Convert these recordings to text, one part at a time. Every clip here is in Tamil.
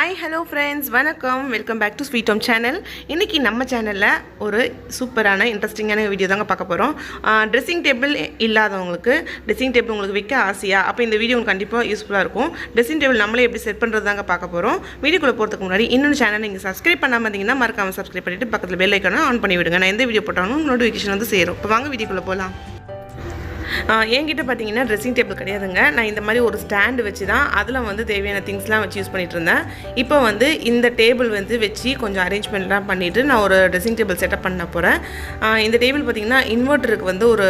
ஹாய் ஹலோ ஃப்ரெண்ட்ஸ், வணக்கம். Welcome back to sweet home channel. இன்றைக்கி நம்ம சேனலில் ஒரு சூப்பரான இன்ட்ரெஸ்டிங்கான வீடியோ தாங்க பார்க்க போகிறோம். ட்ரெஸ்ஸிங் டேபிள் இல்லாதவங்களுக்கு ட்ரெஸ்ஸிங் டேபிள் உங்களுக்கு விற்க ஆசையா? அப்போ இந்த வீடியோ உங்களுக்கு கண்டிப்பாக யூஸ்ஃபுல்லாக இருக்கும். ட்ரெஸ்ஸிங் டேபிள் நம்மளே எப்படி செட் பண்ணுறது தாங்க பார்க்க போகிறோம். வீடியோக்குள்ளே போகிறதுக்கு முன்னாடி இன்னொரு சேனல் நீங்கள் சப்ஸ்கிரைப் பண்ணாமல் இருந்தீங்கன்னா மறக்காமல் சப்ஸ்கிரைப் பண்ணிவிட்டு பக்கத்தில் பெல் ஐக்கானை ஆன் பண்ணி விடுங்க. நான் எந்த வீடியோ போட்டாலும் நோட்டிஃபிகேஷன் வந்து சேரும். இப்போ வாங்க வீடியோக்குள்ளே போகலாம். என்கிட்ட பார்த்தீங்கன்னா ட்ரெஸ்ஸிங் டேபிள் கிடையாதுங்க. நான் இந்த மாதிரி ஒரு ஸ்டாண்டு வச்சு தான் அதில் வந்து தேவையான திங்ஸ்லாம் வச்சு யூஸ் பண்ணிகிட்டு இருந்தேன். இப்போ வந்து இந்த டேபிள் வந்து வச்சு கொஞ்சம் அரேஞ்ச்மெண்ட்லாம் பண்ணிவிட்டு நான் ஒரு ட்ரெஸ்ஸிங் டேபிள் செட்டப் பண்ண போகிறேன். இந்த டேபிள் பார்த்திங்கன்னா இன்வெர்ட்டருக்கு வந்து ஒரு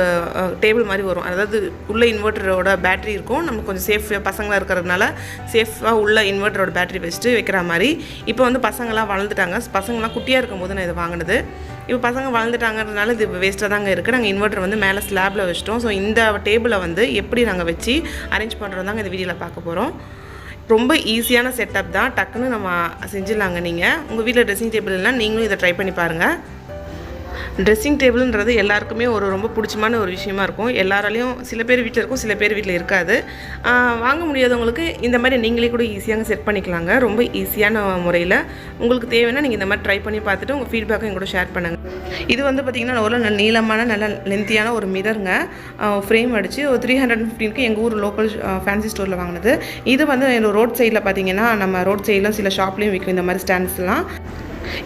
டேபிள் மாதிரி வரும். அதாவது உள்ள இன்வெர்ட்டரோட பேட்டரி இருக்கும். நம்ம கொஞ்சம் சேஃபாக பசங்களாக இருக்கிறதுனால சேஃபாக உள்ள இன்வெர்ட்டரோட பேட்டரி வச்சுட்டு வைக்கிற மாதிரி. இப்போ வந்து பசங்களாம் வளர்ந்துட்டாங்க. பசங்களாம் குட்டியாக இருக்கும்போது நான் இதை வாங்கினது. இப்போ பசங்க வளர்ந்துட்டாங்கிறதுனால இது வேஸ்ட்டாக தாங்க இருக்குது. நாங்கள் இன்வெர்ட்டர் வந்து மேலே ஸ்லாபில் வச்சிட்டோம். ஸோ இந்த டேபிளை வந்து எப்படி நாங்கள் வச்சு அரேஞ்ச் பண்ணுறோம் தாங்க இந்த வீடியோவில் பார்க்க போகிறோம். ரொம்ப ஈஸியான செட்டப் தான், டக்குன்னு நம்ம செஞ்சிடலாங்க. நீங்கள் உங்கள் வீட்டில் ட்ரெஸ்ஸிங் டேபிள் இல்லைனா நீங்களும் இதை ட்ரை பண்ணி பாருங்கள். ட்ரெஸ்ஸிங் டேபிள்ன்றது எல்லாருக்குமே ரொம்ப பிடிச்சமான ஒரு விஷயமா இருக்கும். எல்லாராலையும் சில பேர் வீட்டில் இருக்கும், சில பேர் வீட்டில் இருக்காது. வாங்க முடியாதவங்களுக்கு இந்த மாதிரி நீங்களே கூட ஈஸியாக செட் பண்ணிக்கலாங்க. ரொம்ப ஈஸியான முறையில் உங்களுக்கு தேவைன்னா நீங்கள் இந்த மாதிரி ட்ரை பண்ணி பார்த்துட்டு உங்கள் ஃபீட்பேக்கை எங்கூட ஷேர் பண்ணுங்கள். இது வந்து பார்த்திங்கன்னா ஒரு நீளமான நல்ல லென்த்தியான ஒரு மிரருங்க. ஃப்ரேம் அடித்து ஒரு 315க்கு எங்கள் ஊர் லோக்கல் ஃபேன்சி ஸ்டோரில் வாங்கினது. இது வந்து ரோட் சைடில் பார்த்திங்கன்னா நம்ம ரோட் சைடில் சில ஷாப்லேயும் விற்கும் இந்த மாதிரி ஸ்டாண்ட்ஸ்லாம்.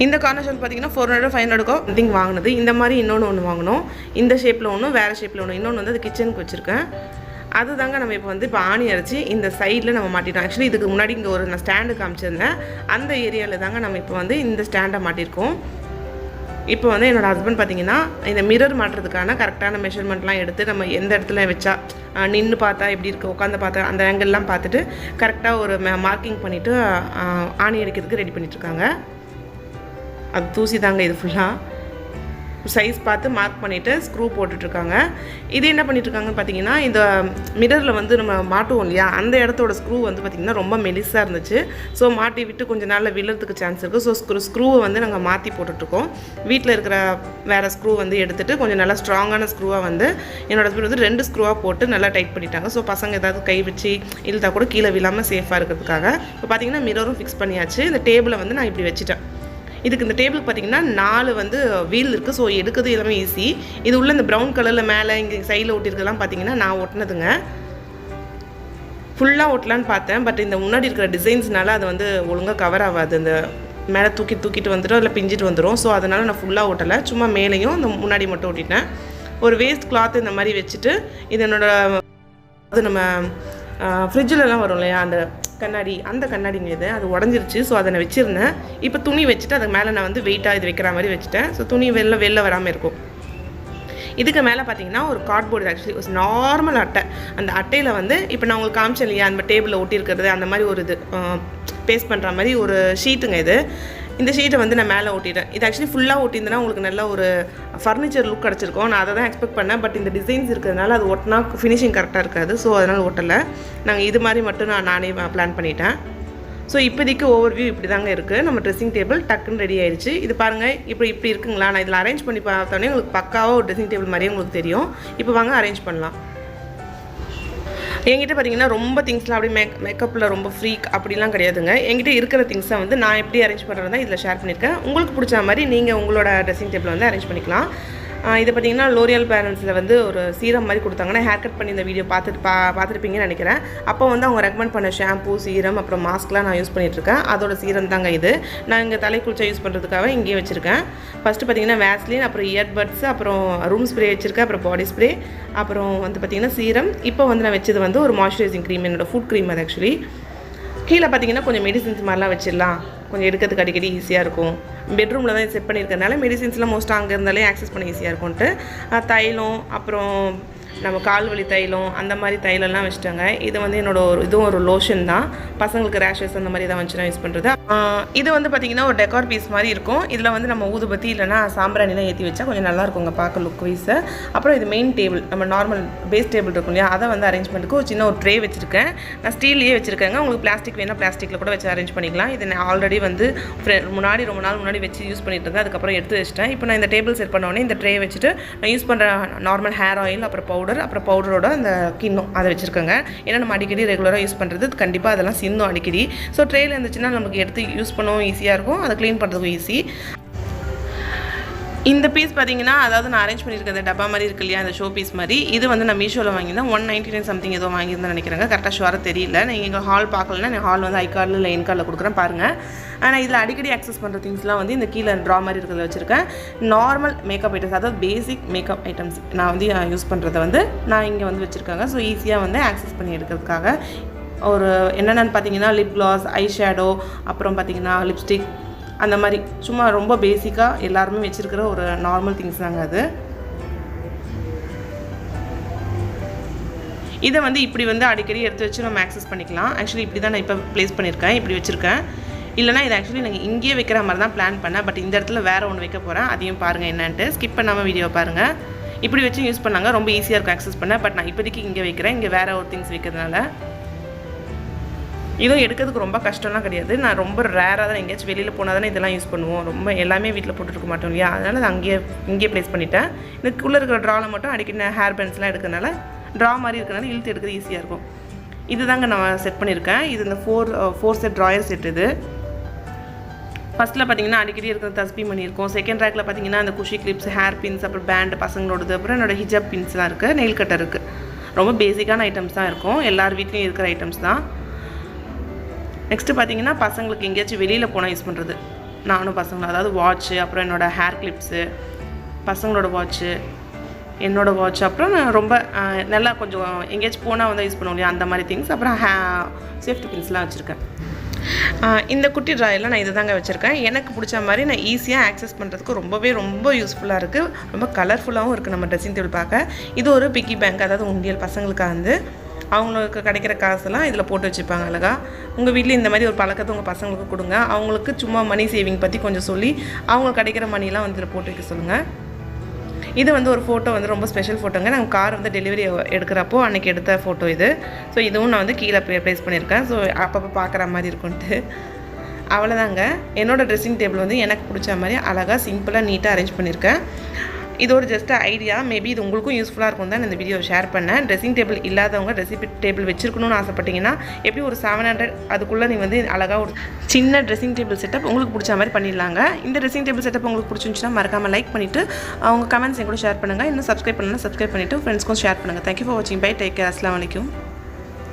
இந்த கார்னர் ஷெல்ஃப் பார்த்தீங்கன்னா 400-500 திங் வாங்கினது. இந்த மாதிரி இன்னொன்று வாங்கினோம். இந்த ஷேப்பில் ஒன்று, வேறு ஷேப்பில் ஒன்று. இன்னொன்று வந்து அது கிச்சனுக்கு வச்சுருக்கேன். அதுதாங்க நம்ம இப்போ ஆணி அரைச்சி இந்த சைடில் நம்ம மாட்டிட்டோம். ஆக்சுவலி இதுக்கு முன்னாடி இங்கே நான் ஸ்டாண்டு காமிச்சிருந்தேன். அந்த ஏரியாவில் தாங்க நம்ம இப்போ இந்த ஸ்டாண்டை மாட்டியிருக்கோம். இப்போ என்னோடய ஹஸ்பண்ட் பார்த்திங்கன்னா இந்த மிரர் மாட்டுறதுக்கான கரெக்டான மெஷர்மெண்ட்லாம் எடுத்து நம்ம எந்த இடத்துல வச்சா நின்று பார்த்தா எப்படி இருக்குது, உட்காந்து பார்த்தா அந்த ஆங்கிள்லாம் பார்த்துட்டு கரெக்டாக ஒரு மார்க்கிங் பண்ணிவிட்டு ஆணி அடிக்கிறதுக்கு ரெடி பண்ணிகிட்ருக்காங்க. அது தூசி தாங்க. இது ஃபுல்லாக சைஸ் பார்த்து மார்க் பண்ணிவிட்டு ஸ்க்ரூ போட்டுட்ருக்காங்க. இது என்ன பண்ணிட்டுருக்காங்கன்னு பார்த்தீங்கன்னா, இந்த மிரரில் வந்து நம்ம மாட்டுவோம் இல்லையா, அந்த இடத்தோட ஸ்க்ரூ வந்து பார்த்திங்கன்னா ரொம்ப மெலிசாக இருந்துச்சு. ஸோ மாட்டி விட்டு கொஞ்சம் நாளில் விழுறதுக்கு சான்ஸ் இருக்குது. ஸோ ஸ்க்ரூவை வந்து நாங்கள் மாற்றி போட்டுட்ருக்கோம். வீட்டில் இருக்கிற வேறு ஸ்க்ரூ வந்து எடுத்துகிட்டு கொஞ்சம் நல்லா ஸ்ட்ராங்கான ஸ்க்ரூவாக என்னோடய ஹஸ்பண்ட் வந்து 2 ஸ்க்ரூவாக போட்டு நல்லா டைட் பண்ணிட்டாங்க. ஸோ பசங்க ஏதாவது கை வச்சு இழுத்தா கூட கீழே விழாமல் சேஃபாக இருக்கிறதுக்காக. இப்போ பார்த்திங்கன்னா மிரரும் ஃபிக்ஸ் பண்ணியாச்சு. இந்த டேபிளை நான் இப்படி வச்சுட்டேன். இதுக்கு இந்த டேபிளுக்கு பார்த்திங்கன்னா 4 வீல் இருக்குது. ஸோ எடுக்கிறது எல்லாமே ஈஸி. இது உள்ள இந்த ப்ரௌன் கலரில் மேலே இங்கே சைடில் ஒட்டியிருக்கலாம் பார்த்திங்கன்னா நான் ஒட்டினதுங்க. ஃபுல்லாக ஒட்டலான்னு பார்த்தேன். பட் இந்த முன்னாடி இருக்கிற டிசைன்ஸ்னால அது ஒழுங்காக கவர் ஆகாது. இந்த மேலே தூக்கிட்டு வந்துடும், இல்லை பிஞ்சிட்டு வந்துடும். ஸோ அதனால் நான் ஃபுல்லாக ஒட்டலை. சும்மா மேலேயும் இந்த முன்னாடி மட்டும் ஒட்டிட்டேன். ஒரு வேஸ்ட் கிளாத் இந்த மாதிரி வச்சுட்டு இது நம்ம ஃப்ரிட்ஜிலலாம் வரும் இல்லையா அந்த கண்ணாடிங்க, இது அது உடஞ்சிருச்சு. ஸோ அதை நான் வச்சுருந்தேன். இப்போ துணி வச்சுட்டு அதுக்கு மேலே நான் வெயிட்டாக இது வைக்கிற மாதிரி வச்சுட்டேன். ஸோ துணி வெளில வராமல் இருக்கும். இதுக்கு மேலே பார்த்தீங்கன்னா ஒரு கார்ட்போர்டு, ஆக்சுவலி ஒரு நார்மல் அட்டை. அந்த அட்டையில் இப்போ நான் உங்களுக்கு காமிச்சேன் இல்லையா அந்த டேபிளில் ஒட்டியிருக்கிறது, அந்த மாதிரி ஒரு இது பேஸ்ட் பண்ணுற மாதிரி ஒரு ஷீட்டுங்க இது. இந்த ஷீட்டை நான் மேலே ஒட்டிட்டேன். இது ஆக்சுவலி ஃபுல்லாக ஒட்டியிருந்தேன்னா உங்களுக்கு நல்ல ஒரு ஃபர்னிச்சர் லுக் கிடச்சிருக்கும். நான் அதை தான் எக்ஸ்பெக்ட் பண்ணேன். பட் இந்த டிசைன்ஸ் இருக்கிறதுனால அது ஒட்டினா ஃபினிஷிங் கரெக்டாக இருக்காது. ஸோ அதனால் ஒட்டலை. நாங்கள் இது மாதிரி மட்டும் நானே பிளான் பண்ணிட்டேன். ஸோ இப்போதைக்கு ஓவர்வியூ இப்படி தாங்க இருக்குது. நம்ம ட்ரெஸ்ஸிங் டேபிள் டக்குன்னு ரெடி ஆயிடுச்சு. இது பாருங்கள், இப்படி இருக்குங்களா? நான் இதில் அரேஞ்ச் பண்ணி பார்த்தோன்னே உங்களுக்கு பக்காவாக ஒரு ட்ரெஸ்ஸிங் டேபிள் மாதிரியே உங்களுக்கு தெரியும். இப்போ வாங்க அரேஞ்ச் பண்ணலாம். என்கிட்ட பார்த்தீங்கன்னா ரொம்ப திங்ஸ்லாம் அப்படியே மேக்கப்பில் ரொம்ப ஃப்ரீக் அப்படிலாம் கிடையாதுங்க. என்கிட்ட இருக்கிற திங்ஸை நான் எப்படி அரேஞ்ச் பண்ணுறதா இதில் ஷேர் பண்ணியிருக்கேன். உங்களுக்கு பிடிச்ச மாதிரி நீங்கள் உங்களோட ட்ரெஸ்ஸிங் டேபிள் அரேஞ்ச் பண்ணிக்கலாம். இது பார்த்திங்கன்னா லோரியல் பேரண்ட்ஸில் ஒரு சீரம் மாதிரி கொடுத்தாங்கன்னா ஹேர் கட் பண்ணி இந்த வீடியோ பார்த்துருப்பீங்கன்னு நினைக்கிறேன். அப்போ அவங்க ரெக்கமெண்ட் பண்ண ஷாம்பூ, சீரம், அப்புறம் மாஸ்க்லாம் நான் யூஸ் பண்ணிகிட்ருக்கேன். அதோட சீரம் தாங்க இது. நான் இங்கே தலை குளிச்சா யூஸ் பண்ணுறதுக்காக இங்கேயே வச்சுருக்கேன். ஃபஸ்ட்டு பார்த்திங்கன்னா வேஸ்லின், அப்புறம் இயர்பட்ஸ், அப்புறம் ரூம் ஸ்ப்ரே வச்சுருக்கேன், அப்புறம் பாடி ஸ்ப்ரே, அப்புறம் பார்த்திங்கன்னா சீரம். இப்போ நான் வச்சது ஒரு மாய்ஸ்சரைசிங் க்ரீம், என்னோடய ஃபுட் க்ரீம். அது ஆக்சுவலி கீழே பார்த்திங்கன்னா கொஞ்சம் மெடிசின்ஸ் மாதிரிலாம் வச்சிடலாம், கொஞ்சம் எடுக்கிறதுக்கு அடிக்கடி ஈஸியாக இருக்கும். பெட்ரூமில் தான் செட் பண்ணியிருக்கனால மெடிசின்ஸ்லாம் மோஸ்ட்டாக அங்கே இருந்தாலே ஆக்சஸ் பண்ண ஈஸியாக இருக்கும்ன்ட்டு தைலம், அப்புறம் நம்ம கால்வலி தைலம், அந்த மாதிரி தைலம்லாம் வச்சுட்டாங்க. இது இதுவும் ஒரு லோஷன் தான். பசங்களுக்கு ரேஷஸ் அந்த மாதிரி தான் வந்துச்சுன்னா யூஸ் பண்ணுறது. இது பார்த்திங்கன்னா ஒரு டெக்கார் பீஸ் மாதிரி இருக்கும். இதில் நம்ம ஊதுபத்தி இல்லைனா சாம்பிராணிலாம் ஏற்றி வச்சா கொஞ்சம் நல்லாயிருக்குங்க பார்க்க லுக் வைஸு. அப்புறம் இது மெயின் டேபிள், நம்ம நார்மல் பேஸ் டேபிள் இருக்கும் இல்லையா, அதை அரேஞ்ச்மெண்ட்டுக்கு ஒரு சின்ன ஒரு ட்ரே வச்சுருக்கேன். நான் ஸ்டீல்லேயே வச்சுருக்கேங்க. உங்களுக்கு பிளாஸ்டிக் வேணால் பிளாஸ்டிக்கில் கூட வச்சு அரேஞ்ச் பண்ணிக்கலாம். இது நான் ஆல்ரெடி ரொம்ப நாள் முன்னாடி வச்சு யூஸ் பண்ணிட்டு இருந்தேன். அதுக்கப்புறம் எடுத்து வச்சிட்டேன். இப்போ நான் இந்த டேபிள் செட் பண்ணோடனே இந்த ட்ரே வச்சுட்டு நான் யூஸ் பண்ணுற நார்மல் ஹேர் ஆயில், அப்புறம் பவுடர், பவுடர் அப்புறம் பவுடரோட அந்த கிண்ணம் அதை வச்சுருக்கேங்க. ஏன்னா நம்ம அடிக்கடி ரெகுலராக யூஸ் பண்ணுறது கண்டிப்பாக அதெல்லாம் சிந்தும் அடிக்கடி. ஸோ ட்ரேயில் இருந்துச்சுன்னா நமக்கு எடுத்து யூஸ் பண்ணவும் ஈஸியாக இருக்கும், அதை க்ளீன் பண்ணுறதுக்கும் ஈஸி. இந்த பீஸ் பார்த்தீங்கன்னா, அதாவது நான் அரேஞ்ச் பண்ணியிருக்கேன், இந்த டப்பா மாதிரி இருக்கு இல்லையா, அந்த ஷோ பீஸ் மாதிரி. இது வந்து நான் மீஷோவில் வாங்கியிருந்தேன். 199 சம்திங் ஏதோ வாங்கியிருந்தேன் நினைக்கிறேங்க. கரெக்டாக ஷுவராக தெரியல. நீங்கள் எங்கள் ஹால் பார்க்கலன்னா நான் ஹால் வந்து ஐ கார்டில் இல்லை என் கார்டில் கொடுக்குறேன் பாருங்கள். ஆனால் இதில் அடிக்கடி ஆக்சஸ் பண்ணுற திங்ஸ்லாம் வந்து இந்த கீழே ட்ரா மாதிரி இருக்கிறத வச்சுருக்கேன். நார்மல் மேக்கப் ஐட்டம்ஸ், அதாவது பேசிக் மேக்கப் ஐட்டம்ஸ் நான் வந்து யூஸ் பண்ணுறதை வந்து நான் இங்கே வந்து வச்சுருக்காங்க. ஸோ ஈஸியாக வந்து ஆக்சஸ் பண்ணி எடுக்கிறதுக்காக ஒரு என்னென்னு பார்த்தீங்கன்னா லிப் கிளாஸ், ஐ ஷேடோ, அப்புறம் பார்த்தீங்கன்னா லிப்ஸ்டிக், அந்த மாதிரி சும்மா ரொம்ப பேசிக்காக எல்லாருமே வச்சுருக்கிற ஒரு நார்மல் திங்ஸ் தாங்க அது. இதை வந்து இப்படி வந்து அடிக்கடி எடுத்து வச்சு நம்ம ஆக்சஸ் பண்ணிக்கலாம். ஆக்சுவலி இப்படி தான் நான் இப்போ ப்ளேஸ் பண்ணியிருக்கேன், இப்படி வச்சுருக்கேன். இல்லைனா இது ஆக்சுவலி நாங்கள் இங்கேயே வைக்கிற மாதிரி தான் பிளான் பண்ணேன். பட் இந்த இடத்துல வேறு ஒன்று வைக்க போகிறேன், அதையும் பாருங்கள் என்னன்ட்டு. ஸ்கிப் பண்ணாமல் வீடியோ பாருங்கள். இப்படி வச்சு யூஸ் பண்ணாங்க, ரொம்ப ஈஸியாக இருக்கும் ஆக்சஸ் பண்ண. பட் நான் இப்போதைக்கு இங்கே வைக்கிறேன், இங்கே வேறு ஒரு திங்ஸ் வைக்கிறதுனால. இதுவும் எடுக்கிறதுக்கு ரொம்ப கஷ்டம்லாம் கிடையாது. நான் ரொம்ப ரேராக தான் எங்கேயாச்சும் வெளியில் போனால் தானே இதெல்லாம் யூஸ் பண்ணுவோம். ரொம்ப எல்லாமே வீட்டில் போட்டுருக்க மாட்டோம் இல்லையா, அதனால் நான் இங்கேயே ப்ளேஸ் பண்ணிட்டேன். இதுக்குள்ளே இருக்கிற ட்ராவில் மட்டும் அடிக்கடி ஹேர் பேண்ட்ஸ்லாம் எடுக்கிறதுனால ட்ரா மாதிரி இருக்கிறனால இழுத்து எடுக்கிறது ஈஸியாக இருக்கும். இது தாங்க நான் செட் பண்ணியிருக்கேன். இது இந்த ஃபோர் செட் ட்ராயர் செட். இது ஃபஸ்ட்டில் பார்த்தீங்கன்னா அடிக்கடி இருக்கிற தஸ்பி மணி இருக்கும். செகண்ட் ரேக்கில் பார்த்தீங்கன்னா அந்த குஷி கிளிப்ஸ், ஹேர் பின்ஸ், அப்புறம் பேண்டு பசங்களோடது, அப்புறம் என்னோடய ஹிஜாப் பின்ஸ்லாம் இருக்குது, நெயில் கட்டர் இருக்குது. ரொம்ப பேசிக்கான ஐட்டம்ஸ் தான் இருக்கும், எல்லார் வீட்லேயும் இருக்கிற ஐட்டம்ஸ் தான். நெக்ஸ்ட்டு பார்த்தீங்கன்னா பசங்களுக்கு எங்கேயாச்சும் வெளியில் போனால் யூஸ் பண்ணுறது, நானும் பசங்களும், அதாவது வாட்ச்சு, அப்புறம் என்னோடய ஹேர் கிளிப்ஸு, பசங்களோட வாட்ச்சு, என்னோடய வாட்ச், அப்புறம் ரொம்ப நல்லா கொஞ்சம் எங்கேயாச்சும் போனால் வந்து யூஸ் பண்ண முடியும் அந்த மாதிரி திங்ஸ். அப்புறம் சேஃப்டி பின்ஸ்லாம் வச்சுருக்கேன். இந்த குட்டி ட்ராயெல்லாம் நான் இது தாங்க வச்சுருக்கேன். எனக்கு பிடிச்ச மாதிரி நான் ஈஸியாக ஆக்சஸ் பண்ணுறதுக்கு ரொம்ப யூஸ்ஃபுல்லாக இருக்குது. ரொம்ப கலர்ஃபுல்லாகவும் இருக்குது நம்ம ட்ரெஸ்ஸிங் டேபிள் பார்க்க. இது ஒரு பிக்கி பேங்க், அதாவது உண்டியல். பசங்களுக்காக வந்து அவங்களுக்கு கிடைக்கிற காசெல்லாம் இதில் போட்டு வச்சுப்பாங்க அழகாக. உங்கள் வீட்டில் இந்த மாதிரி ஒரு பழக்கத்தை உங்கள் பசங்களுக்கு கொடுங்க. அவங்களுக்கு சும்மா மணி சேவிங் பற்றி கொஞ்சம் சொல்லி அவங்களுக்கு கிடைக்கிற மணிலாம் வந்து இதில் போட்டு வைக்க சொல்லுங்கள். இது வந்து ஒரு ஃபோட்டோ வந்து ரொம்ப ஸ்பெஷல் ஃபோட்டோங்க. நாங்கள் கார் வந்து டெலிவரி எடுக்கிறப்போ அன்றைக்கி எடுத்த ஃபோட்டோ இது. ஸோ இதுவும் நான் வந்து கீழே ப்ளேஸ் பண்ணியிருக்கேன். ஸோ அப்பப்போ பார்க்குற மாதிரி இருக்குன்ட்டு. அவ்வளோதாங்க, என்னோடய ட்ரெஸ்ஸிங் டேபிள் வந்து எனக்கு பிடிச்ச மாதிரி அழகாக சிம்பிளாக நீட்டாக அரேஞ்ச் பண்ணியிருக்கேன். இது ஒரு ஜஸ்ட் ஐடியா, மேபி இது உங்களுக்கும் யூஸ்ஃபுல்லாக இருக்கும் தான் இந்த வீடியோ ஷேர் பண்ணேன். ட்ரெஸ்ஸிங் டேபிள் இல்லாதவங்க ட்ரெஸ்ஸிங் டேபிள் வச்சுருக்கணும்னு ஆசைப்பட்டீங்கன்னா எப்படி ஒரு 700 அதுக்குள்ளே நீங்கள் வந்து அழகாக ஒரு சின்ன ட்ரெஸ்ஸிங் டேபிள் செட்டப் உங்களுக்கு பிடிச்ச மாதிரி பண்ணிடலாங்க. இந்த ட்ரெஸ்ஸிங் டேபிள் செட்டப் உங்களுக்கு பிடிச்சிருந்துச்சுன்னா மறக்காமல் லைக் பண்ணிவிட்டு அவங்க கமெண்ட்ஸ் என் கூட ஷேர் பண்ணுங்கள். இன்னும் சப்ஸ்கிரைப் பண்ணலாம், சப்ஸ்கிரைப் பண்ணிவிட்டு ஃப்ரெண்ட்ஸ்க்கும் ஷேர் பண்ணுங்கள். தேங்க்யூ ஃபார் வாட்சிங். Bye, take care. அஸ்ஸலாமு அலைக்கும்.